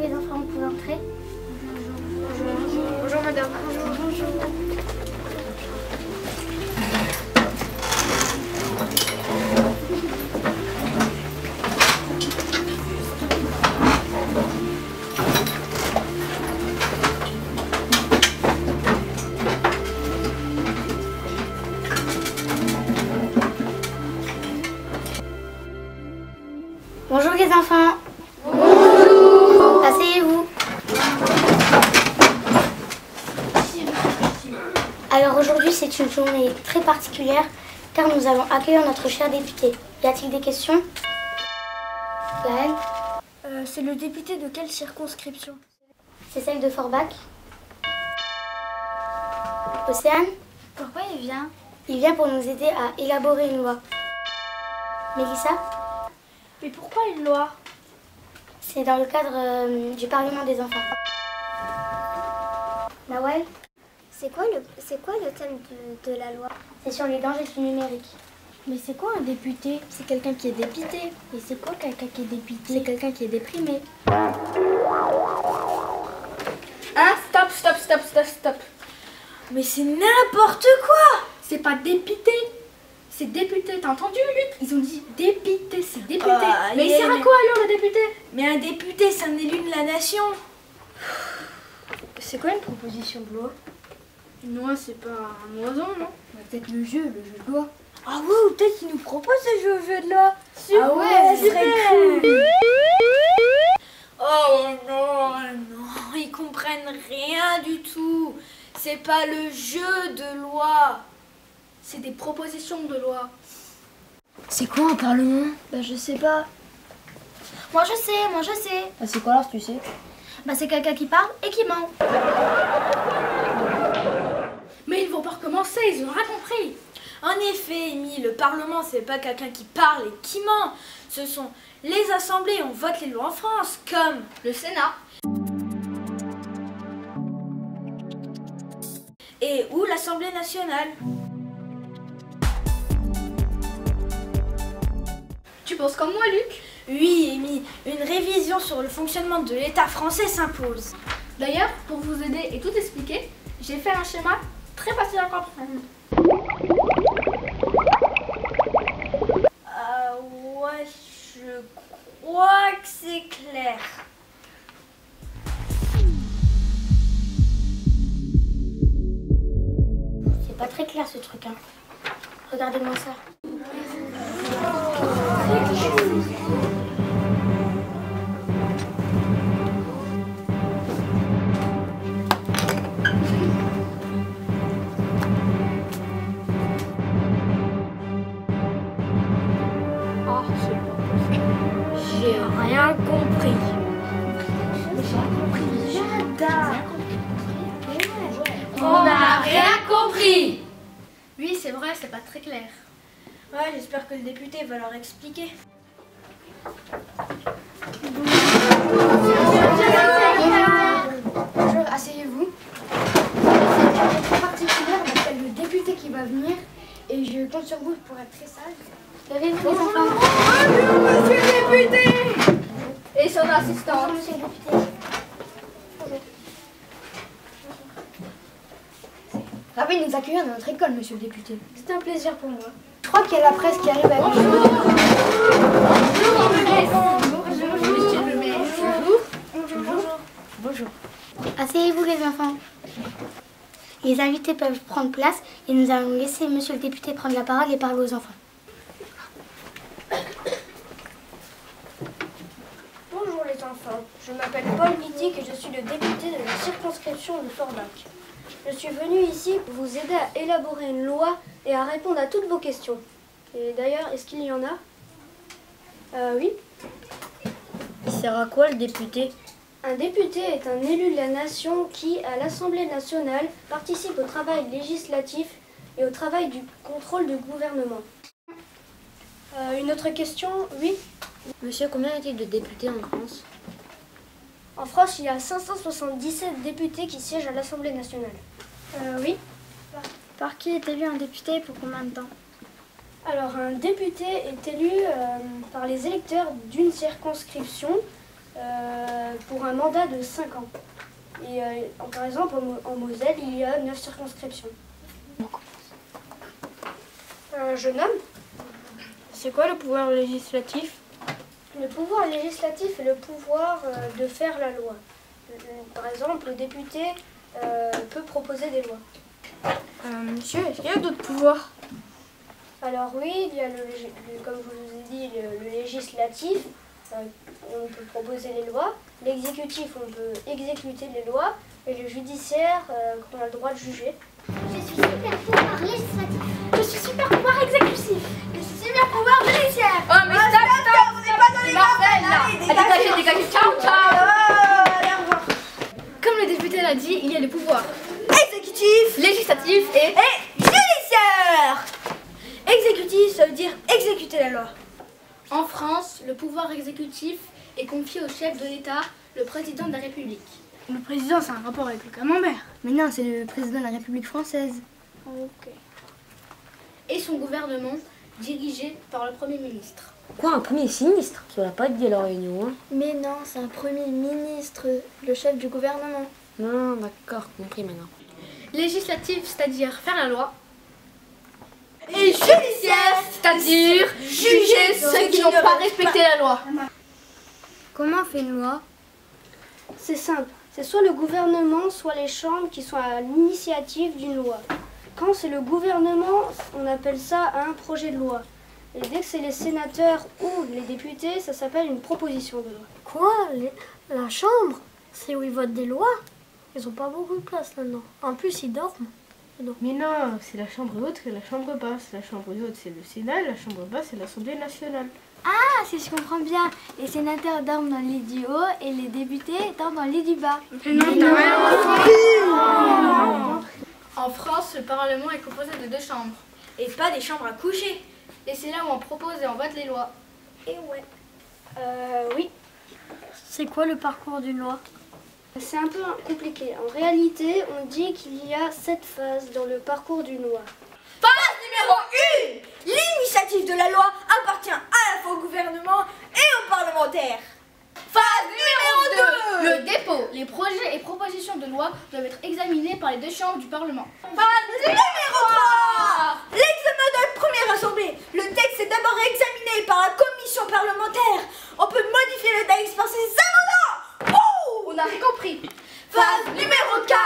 les enfants, vous pouvez entrer. Bonjour madame. Bonjour. Bonjour les enfants. Bonjour. Asseyez-vous. Alors aujourd'hui c'est une journée très particulière car nous allons accueillir notre cher député. Y a-t-il des questions? Gaël? C'est le député de quelle circonscription? C'est celle de Forbach. Océane? Pourquoi il vient? Il vient pour nous aider à élaborer une loi. Mélissa? Mais pourquoi une loi? C'est dans le cadre du Parlement des enfants. Nawal? C'est quoi le thème de la loi? C'est sur les dangers du numérique. Mais c'est quoi un député? C'est quelqu'un qui est dépité. Et c'est quoi quelqu'un qui est dépité? C'est quelqu'un qui est déprimé. Hein? Stop. Mais c'est n'importe quoi! C'est pas dépité, c'est député. T'as entendu, Luc? Ils ont dit dépité, c'est député. Mais il sert à quoi alors le député? Mais un député, c'est un élu de la nation. C'est quoi une proposition de loi? Une loi, c'est pas un oiseau, non? Peut-être le jeu de loi. Ah ouais, ou peut-être qu'ils nous proposent de jouer au jeu de loi. Ah ouais, ce serait cool. Oh non, ils comprennent rien du tout. C'est pas le jeu de loi. C'est des propositions de loi. C'est quoi un parlement? Bah je sais pas. Moi je sais. Bah c'est quoi alors tu sais? Bah c'est quelqu'un qui parle et qui ment. Mais ils vont pas recommencer, ils ont rien compris. En effet, Amy, le Parlement, c'est pas quelqu'un qui parle et qui ment. Ce sont les assemblées, on vote les lois en France, comme le Sénat. Et ou l'Assemblée nationale. Tu penses comme moi, Luc? Oui, Amy, une révision sur le fonctionnement de l'État français s'impose. D'ailleurs, pour vous aider et tout expliquer, j'ai fait un schéma très facile à comprendre. Ouais, je crois que c'est clair. C'est pas très clair ce truc, hein. Regardez-moi ça. J'ai rien compris. On n'a rien compris. Oui, c'est vrai, c'est pas très clair. Ouais, j'espère que le député va leur expliquer. Bonjour, asseyez-vous. C'est une journée très particulière, on appelle le député qui va venir et je compte sur vous pour être très sage. Levez-vous les enfants. Monsieur le député! Et son assistant. Bonjour monsieur le député. Ravi de nous accueillir dans notre école, monsieur le député. C'est un plaisir pour moi. Je crois qu'il y a la presse qui arrive avec nous. Bonjour. Asseyez-vous les enfants. Les invités peuvent prendre place et nous allons laisser monsieur le député prendre la parole et parler aux enfants. Bonjour les enfants, je m'appelle Paul Wittig et je suis le député de la circonscription de Forbach. Je suis venu ici pour vous aider à élaborer une loi et à répondre à toutes vos questions. Et d'ailleurs, est-ce qu'il y en a? Oui. Il sert à quoi le député? Un député est un élu de la nation qui, à l'Assemblée nationale, participe au travail législatif et au travail du contrôle du gouvernement. Une autre question? Oui. Monsieur, combien y a-t-il de députés en France? En France, il y a 577 députés qui siègent à l'Assemblée nationale. Oui. Par qui est élu un député et pour combien de temps? Alors, un député est élu par les électeurs d'une circonscription pour un mandat de 5 ans. Et par exemple, en Moselle, il y a 9 circonscriptions. Je nomme. C'est quoi le pouvoir législatif? Le pouvoir législatif est le pouvoir de faire la loi. Par exemple, le député peut proposer des lois. Monsieur, est-ce qu'il y a d'autres pouvoirs? Alors oui, il y a comme je vous ai dit, le législatif, on peut proposer les lois. L'exécutif, on peut exécuter les lois. Et le judiciaire, on a le droit de juger. Je suis super pouvoir législatif. Je suis super pouvoir exécutif. Je suis super pouvoir judiciaire. Oh mais stop, on n'est pas dans les Marvel là. Dégagez, ciao, ciao. Comme le député l'a dit, il y a les pouvoirs exécutif, législatif et judiciaire. Exécutif, ça veut dire exécuter la loi. En France, le pouvoir exécutif est confié au chef de l'État, le président de la République. Le président, c'est un rapport avec le camembert. Mais non, c'est le président de la République française. Ok. Et son gouvernement, dirigé par le Premier ministre. Quoi, un premier sinistre? Ça va pas dit à la réunion, hein? Mais non, c'est un premier ministre, le chef du gouvernement. Non, d'accord, compris maintenant. Législatif, c'est-à-dire faire la loi. Et judiciaire, c'est-à-dire juger ceux qui n'ont pas respecté la loi. Comment on fait une loi? C'est simple. C'est soit le gouvernement, soit les chambres qui sont à l'initiative d'une loi. Quand c'est le gouvernement, on appelle ça un projet de loi. Et dès que c'est les sénateurs ou les députés, ça s'appelle une proposition de loi. Quoi? La chambre? C'est où ils votent des lois? Ils ont pas beaucoup de place là-dedans. En plus, ils dorment. Mais non, c'est la chambre haute et la chambre basse. La chambre haute, c'est le Sénat, et la chambre basse, c'est l'Assemblée nationale. Ah, si je comprends bien, les sénateurs dorment dans le lit du haut et les députés dorment dans le lit du bas. En France, le Parlement est composé de 2 chambres, et pas des chambres à coucher. Et c'est là où on propose et on vote les lois. Et ouais. Oui, C'est quoi le parcours d'une loi? c'est un peu compliqué. En réalité, on dit qu'il y a 7 phases dans le parcours d'une loi. Phase numéro 1. L'initiative de la loi appartient à la fois au gouvernement et aux parlementaires. Phase numéro 2. Le dépôt. Les projets et propositions de loi doivent être examinés par les 2 chambres du Parlement. Phase numéro 3. L'examen de la première assemblée. Le texte est d'abord examiné par la commission parlementaire. On peut modifier le texte par ses amendements. Oh, on a rien compris. Phase numéro 4.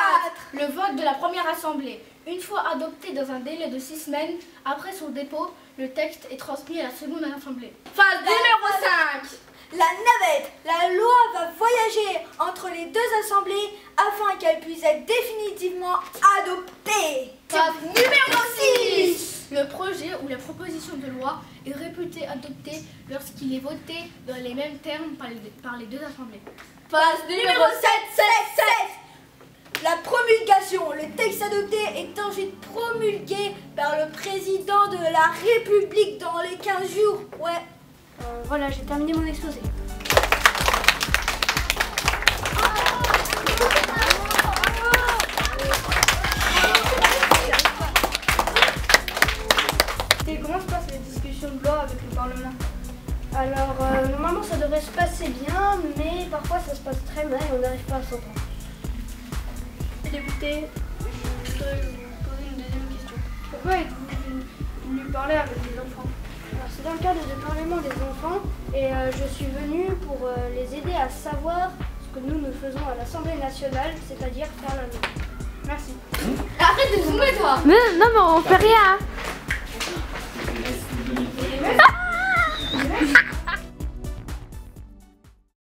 Le vote de la première assemblée. Une fois adopté dans un délai de 6 semaines, après son dépôt, le texte est transmis à la seconde assemblée. Phase numéro 5. La navette. La loi va voyager entre les 2 assemblées afin qu'elle puisse être définitivement adoptée. Phase numéro 6. Le projet ou la proposition de loi est réputé adopté lorsqu'il est voté dans les mêmes termes par les 2 assemblées. Phase numéro 7. La promulgation. Le texte adopté est ensuite promulgué par le président de la République dans les 15 jours. Ouais. Voilà, j'ai terminé mon exposé. Et comment se passent les discussions de loi avec le Parlement? Alors, normalement, ça devrait se passer bien, mais parfois ça se passe très mal et on n'arrive pas à s'entendre. Député, je voudrais vous poser une deuxième question. Pourquoi êtes-vous venu parler avec les enfants? Alors, c'est dans le cadre de Parlement des enfants et je suis venue pour les aider à savoir ce que nous faisons à l'Assemblée nationale, c'est-à-dire faire la loi. Merci. Arrête de zoomer, toi! Mais non, mais on fait rien.